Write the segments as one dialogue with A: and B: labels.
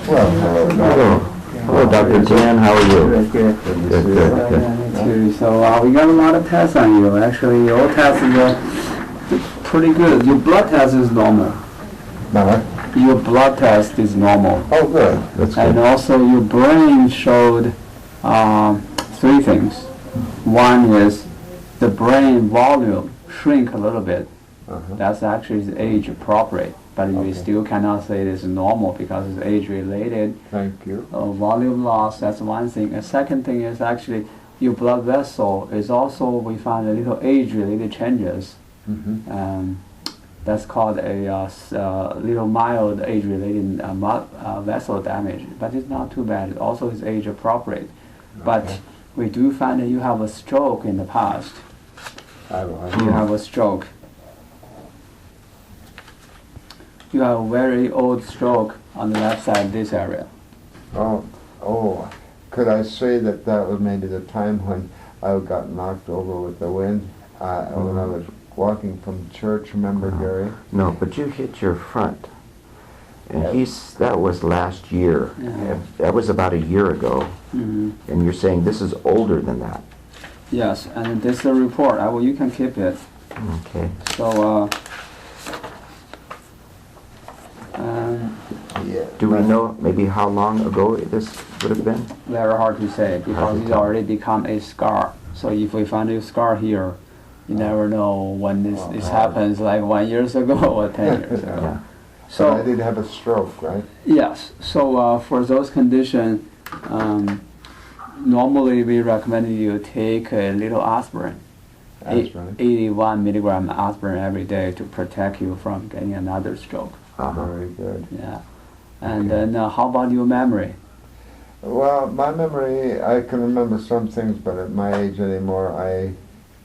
A: Well, hello,
B: Hello. Hello, Dr. Tian. How are you?
C: Good.
B: Good.
C: Too. So we got a lot of tests on you. Actually, your tests are pretty good. Your blood test is normal. Your blood test is normal.
A: Oh, good.
B: That's
C: And
B: good.
C: also your brain showed three things. One is the brain volume shrink a little bit. That's actually age appropriate, but we
A: Okay.
C: still cannot say it is normal because it's age related.
A: Thank you.
C: Volume loss, that's one thing. A second thing is actually your blood vessel is also, we found a little age-related changes. That's called a little mild age-related vessel damage, but it's not too bad. It also is age-appropriate. But we do find that you have a stroke in the past. You have a stroke. You have a very old stroke on the left side of this area.
A: Oh, could I say that that was maybe the time when I got knocked over with the wind when I was walking from church, remember, Gary?
B: No, but you hit your front. And that was last year.
C: Yeah.
B: That was about a year ago. And you're saying this is older than that.
C: Yes, and this is a report. You can keep it.
B: Okay.
C: So,
A: Yeah.
B: Do we know maybe how long ago this would have been?
C: very hard to say because it's already become a scar. So if we find a scar here, you never know when this happens, like 1 year ago or 10 years ago.
B: Yeah.
A: So I
C: So
A: did have a stroke, right?
C: yes, so for those conditions, normally we recommend you take a little aspirin,
A: Aspirin.
C: 81 milligram aspirin every day to protect you from getting another stroke.
A: Very good.
C: Yeah, and then how about your memory?
A: Well, my memory, I can remember some things, but at my age anymore, I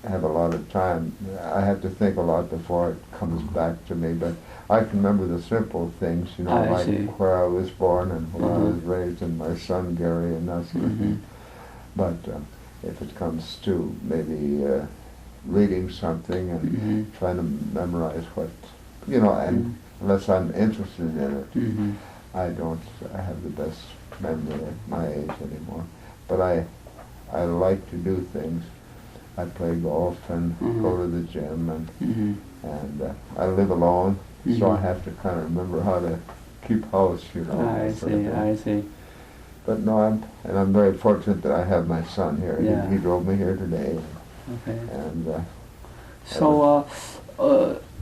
A: have a lot of time. I have to think a lot before it comes back to me, but I can remember the simple things, you know,
C: I
A: like
C: see.
A: where I was born and where I was raised and my son Gary and that sort of thing. But if it comes to maybe reading something and trying to memorize what, you know, and unless I'm interested in it, I don't have the best memory at my age anymore. But I like to do things. I play golf and go to the gym and I live alone, so I have to kind of remember how to keep house, you know.
C: I
A: that sort of
C: see,
A: thing.
C: I see.
A: But no, I'm very fortunate that I have my son here.
C: Yeah.
A: He drove me here today,
C: Okay.
A: and
C: So,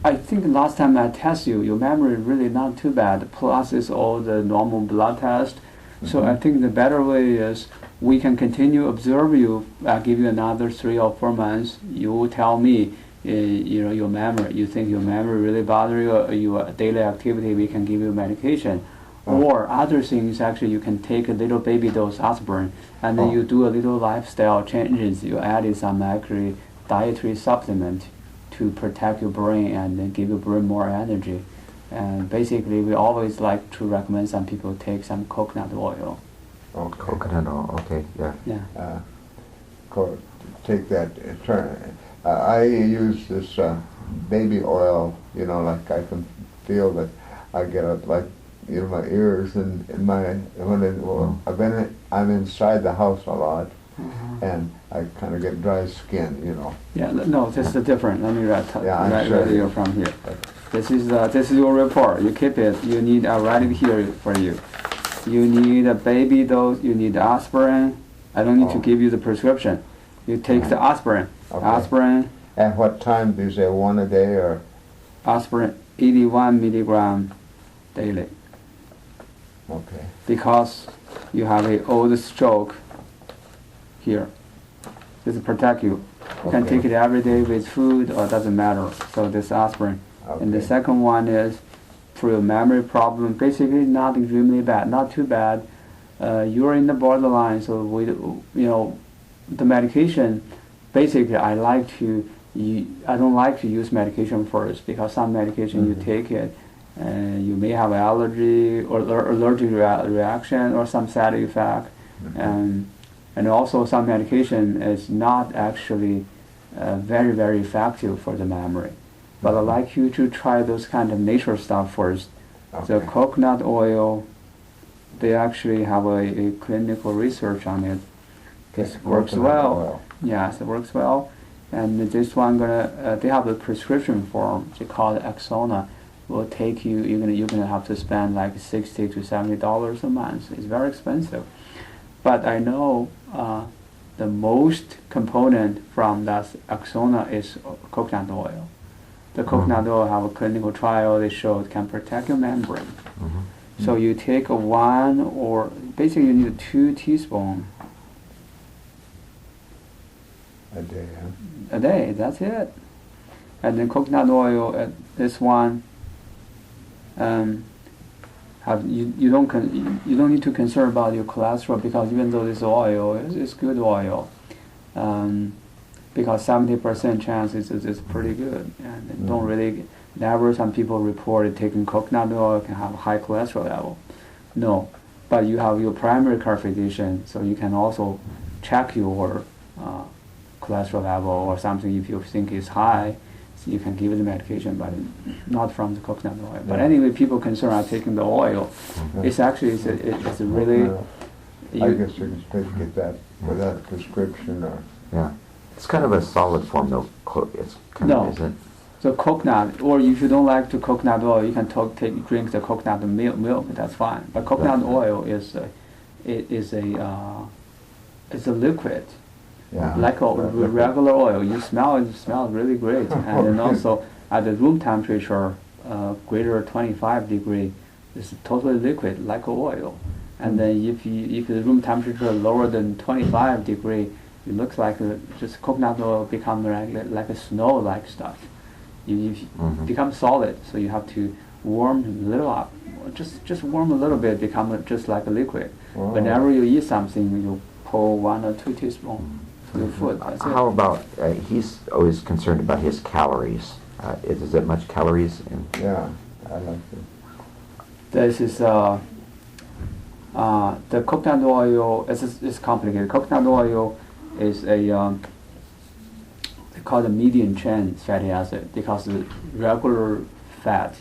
C: I think last time I tested you, your memory really not too bad. Plus, it's all the normal blood test. So I think the better way is we can continue observe you. I'll give you another 3 or 4 months. You will tell me, you know, your memory. You think your memory really bother you, or your daily activity. We can give you medication. Or other things, actually, you can take a little baby dose aspirin, and then you do a little lifestyle changes. You added some actually dietary supplement to protect your brain and then give your brain more energy. And basically, we always like to recommend some people take some coconut oil.
B: Coconut oil. Okay. Yeah.
C: Yeah.
A: take that turn. I use this baby oil, you know, like I can feel that I get up like, you know, my ears and in my, I'm inside the house a lot, and I kind of get dry skin, you know.
C: Yeah, no, this is different. Let me write
A: sure.
C: you from here. This is your report. You keep it. You need, I write it here for you. You need a baby dose. You need aspirin. I don't need to give you the prescription. You take the aspirin.
A: Okay.
C: Aspirin.
A: At what time do you say, 1 a day or?
C: Aspirin, 81 milligram daily.
A: Okay.
C: Because you have a old stroke here. This will protect you. You can
A: Okay.
C: take it every day with food, or doesn't matter. So this aspirin. And the
A: Okay.
C: second one is for your memory problem. Basically, not extremely bad, not too bad. You're in the borderline, so the medication. Basically, I don't like to use medication first because some medication you take it, and you may have allergy or allergic reaction or some side effect, and also some medication is not actually very, very effective for the memory. But I'd like you to try those kind of nature stuff first. The
A: Okay.
C: coconut oil, they actually have a clinical research on it. This works
A: Coconut
C: well.
A: oil.
C: Yes, it works well. And this one they have a prescription form. They call it Axona. Will take you. You're gonna have to spend like $60 to $70 a month. It's very expensive. But I know the most component from that Axona is coconut oil. The coconut oil have a clinical trial. They show it can protect your membrane. So you take basically you need 2 teaspoons
A: A day, huh?
C: a day. That's it. And then coconut oil, this one, you don't need to concern about your cholesterol, because even though this oil is good oil, because 70% chance is pretty good, and don't really. Never some people reported taking coconut oil can have high cholesterol level. No, but you have your primary care physician, so you can also check your cholesterol level or something. If you think it's high, so you can give it the medication, but not from the coconut oil. But anyway, people concerned about taking the oil. It's actually it's a really.
A: I guess you can still get that without a prescription or.
B: Yeah, it's kind of a solid form though. It's kind
C: No.
B: of, is it?
C: So coconut, or if you don't like the coconut oil, you can drink the coconut milk. That's fine. But coconut oil is a liquid,
A: Yeah.
C: like a regular oil. You smell it smells really great, and then also at the room temperature, greater 25 degree, it's totally liquid like oil. And then if the room temperature lower than 25 degree, it looks like just coconut oil become like a snow-like stuff. You become solid, so you have to warm a little up. Just warm a little bit, become just like a liquid.
A: Wow.
C: Whenever you eat something, you pour 1 or 2 teaspoons to your food. That's
B: How
C: it.
B: about, he's always concerned about his calories. Is there much calories in?
A: Yeah, I like it.
C: This is the coconut oil. It's complicated. Coconut oil is a they call it medium chain fatty acid, because the regular fat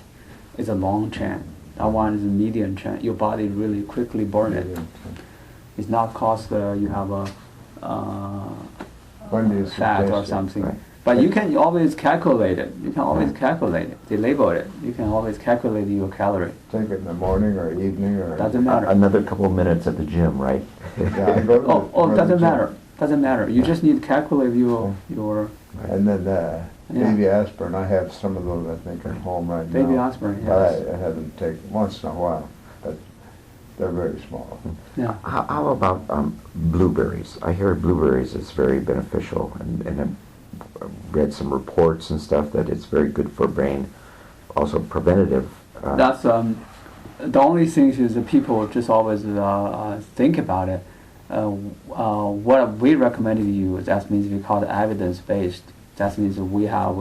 C: is a long chain. That one is a medium chain. Your body really quickly burn it. It's not cause you have
A: When do you
C: fat
A: suggest
C: or
A: it?
C: something.
B: Right.
C: But you can always calculate it. You can always calculate it. They label it. You can always calculate your calorie.
A: Take it in the morning or evening or.
C: Doesn't matter.
B: Another couple of minutes at the gym, right?
A: Yeah, I go to the-
C: Oh,
A: go to the
C: doesn't
A: gym.
C: matter. Doesn't matter. You just need to calculate your
A: And then
C: Yeah.
A: baby aspirin, I have some of those I think at home right now.
C: baby aspirin.
A: But
C: Yes.
A: I have them take once in a while, but they're very small.
C: Yeah.
B: How about blueberries? I hear blueberries is very beneficial, and I've read some reports and stuff that it's very good for brain, also preventative.
C: That's the only thing is that people just always think about it. What we recommend to you, that means we call it evidence-based. That means we have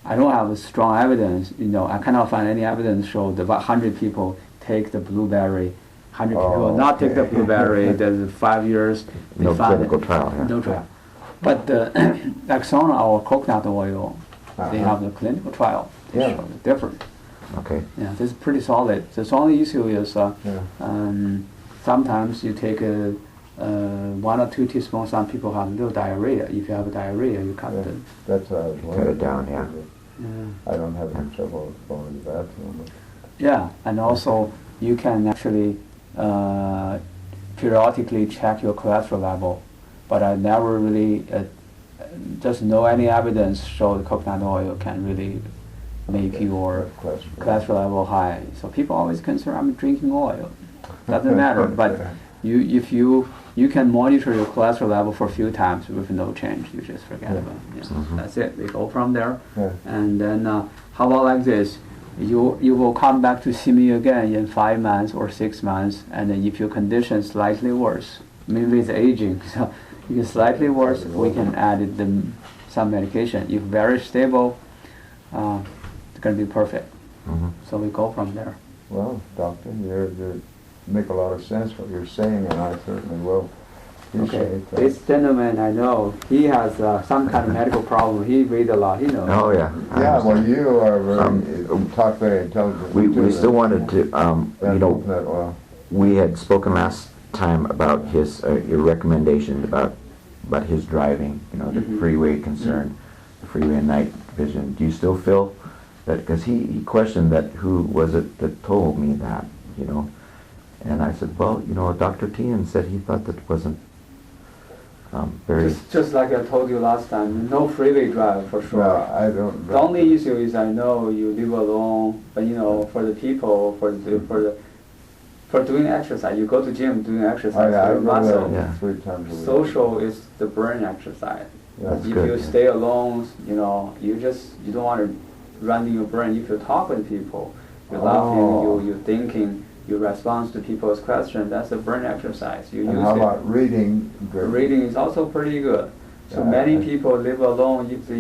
C: I don't have a strong evidence. I cannot find any evidence show that 100 people take the blueberry, 100 people not take the
A: okay.
C: blueberry. There's 5 years. They
B: No
C: found
B: clinical
C: it.
B: trial, yeah.
C: No trial. But the Axona or coconut oil, they
A: Uh-huh.
C: have the clinical trial. They
A: Yeah.
C: show the difference.
B: Okay.
C: Yeah, this is pretty solid. The only issue is
A: Yeah.
C: sometimes you take 1 or 2 teaspoons. Some people have a little diarrhea. If you have diarrhea, you cut
A: Yeah.
C: the.
A: That's what I was
B: Cut
A: wondering.
B: it down, yeah.
C: Yeah.
A: I don't have any trouble going to the bathroom.
C: Yeah, and also you can actually periodically check your cholesterol level, but I never really, there's no any evidence show the coconut oil can really make your cholesterol level high. So people always concerned, I'm drinking oil. Doesn't matter, but if you can monitor your cholesterol level for a few times with no change, you just forget about it. Yeah. That's it. We go from there.
A: Yeah.
C: And then how about like this? You will come back to see me again in 5 months or 6 months, and then if your condition is slightly worse, maybe it's aging, so if it's slightly worse, we can add some medication. If very stable, it's going to be perfect. So we go from there.
A: Well, doctor, you make a lot of sense what you're saying, and I certainly will appreciate that.
C: This gentleman, I know, he has some kind of medical problem. He read a lot, he knows.
B: Oh, yeah. I
A: Yeah, well,
B: understand.
A: you are very, talk very intelligent.
B: We still wanted to,
A: That
B: you know,
A: coconut oil.
B: we had spoken last time about his your recommendation about his driving, you know, the freeway concern, the freeway and night vision. Do you still feel that, because he questioned that, who was it that told me that, you know? And I said, well, you know, Dr. Tian said he thought that wasn't very...
C: Just like I told you last time, no freeway drive for sure.
A: No, I don't.
C: The only issue is I know you live alone, but you know, for the people, for doing exercise, you go to gym doing exercise
A: I
C: for your
A: go
C: muscle.
A: there
B: Yeah.
A: 3 times a week.
C: Social is the brain exercise.
A: Yeah.
B: That's
C: If
B: good,
C: you
B: yeah.
C: stay alone, you know, you don't want to run in your brain. If you talk with people, you're laughing, you're thinking, you respond to people's questions. That's a brain exercise. You
A: And
C: use
A: how
C: it.
A: about reading? Good.
C: Reading is also pretty good. So
A: Yeah,
C: many
A: I-
C: people live alone. If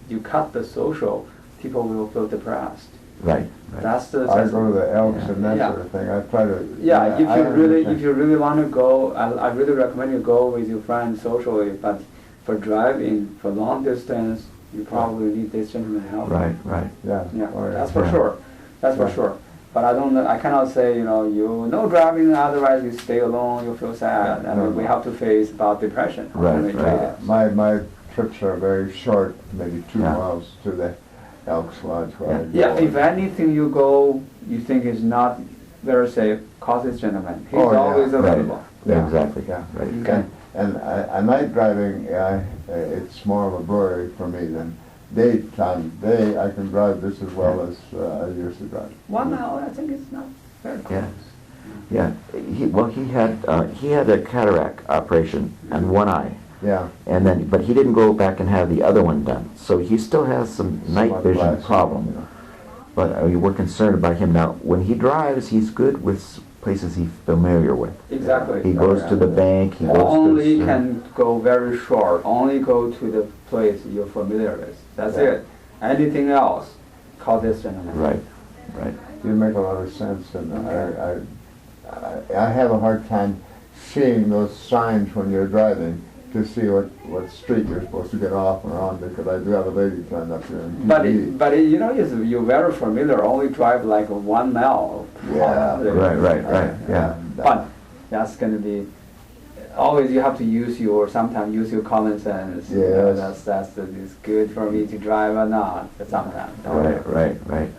C: you cut the social, people will feel depressed.
B: Right, right.
C: That's the.
A: I go to the Elks
B: Yeah.
A: and that
C: Yeah.
A: sort of thing. I try to.
C: Yeah, if
A: I understand.
C: you really want to go, I really recommend you go with your friends socially. But for driving for long distance, you probably need this gentleman help.
B: Right, right.
A: Yeah.
C: Yeah,
A: Oh,
C: that's for
B: Yeah.
C: sure. That's for
A: Yeah.
C: sure. But I don't know. I cannot say you no driving. Otherwise, you stay alone. You feel sad.
A: Yeah,
C: I mean,
A: no,
C: we
A: no.
C: have to face about depression.
B: Right,
C: when we
B: right.
C: drive.
A: My trips are very short, maybe 2
B: Yeah.
A: miles to the Elks Lodge where I go.
C: Yeah, if anything you go, you think is not very safe, call this gentleman. He's
A: Oh, yeah.
C: always
B: Right.
C: available.
B: Yeah, exactly.
A: Yeah.
B: Right.
C: Okay.
A: And night driving, it's more of a blurry for me than daytime. I can drive just as well as I used to drive.
C: 1 hour, I think it's not very close.
B: Yeah. Yeah. He had a cataract operation on one eye.
A: Yeah.
B: And then, but he didn't go back and have the other one done. So he still has some night
A: Somewhat
B: vision
A: glasses,
B: problem.
A: you know.
B: But we're concerned about him now. When he drives, he's good with places he's familiar with.
C: Exactly.
B: He goes to the bank. He goes
C: Only
B: to.
C: can go very short. Only go to the place you're familiar with. That's
A: Yeah.
C: it. Anything else, call this gentleman.
B: Right. Right.
A: You make a lot of sense, and I have a hard time seeing those signs when you're driving to see what street you're supposed to get off or on, because I do have a lady friend up here in TV.
C: But you know, you're very familiar. Only drive like 1 mile.
A: Yeah.
B: Right. Yeah.
C: But that's going to be always. You have to sometimes use your common sense. You know,
A: Yes.
C: it's good for me to drive or not. Sometimes.
B: Right.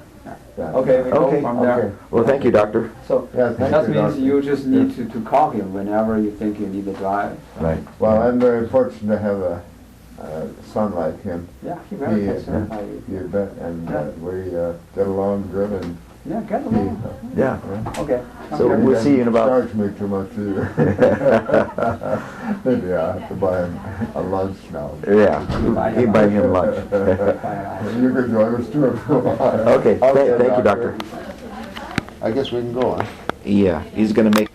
A: Yeah.
C: Okay, we go
B: Okay.
C: from there.
A: Okay.
B: Well, thank you, doctor.
C: So
A: Yeah, thank
C: that
A: you,
C: means
A: doctor.
C: you just need to call him whenever you think you need to drive.
B: Right.
A: Well, I'm very fortunate to have a son like him.
C: Yeah, he's very
A: He-
C: concerned by you.
A: You bet, and
C: Yeah.
A: we get along good, and
C: Yeah, get
A: he,
C: along.
B: Yeah.
C: Okay.
B: So
C: Okay.
B: we'll see you in about.
A: Charge me too much either. Maybe I have to buy him a lunch now.
B: Yeah. He buy him lunch.
A: You can join us too.
B: Okay. Thank you, doctor.
A: I guess we can go on.
B: Yeah. He's gonna make.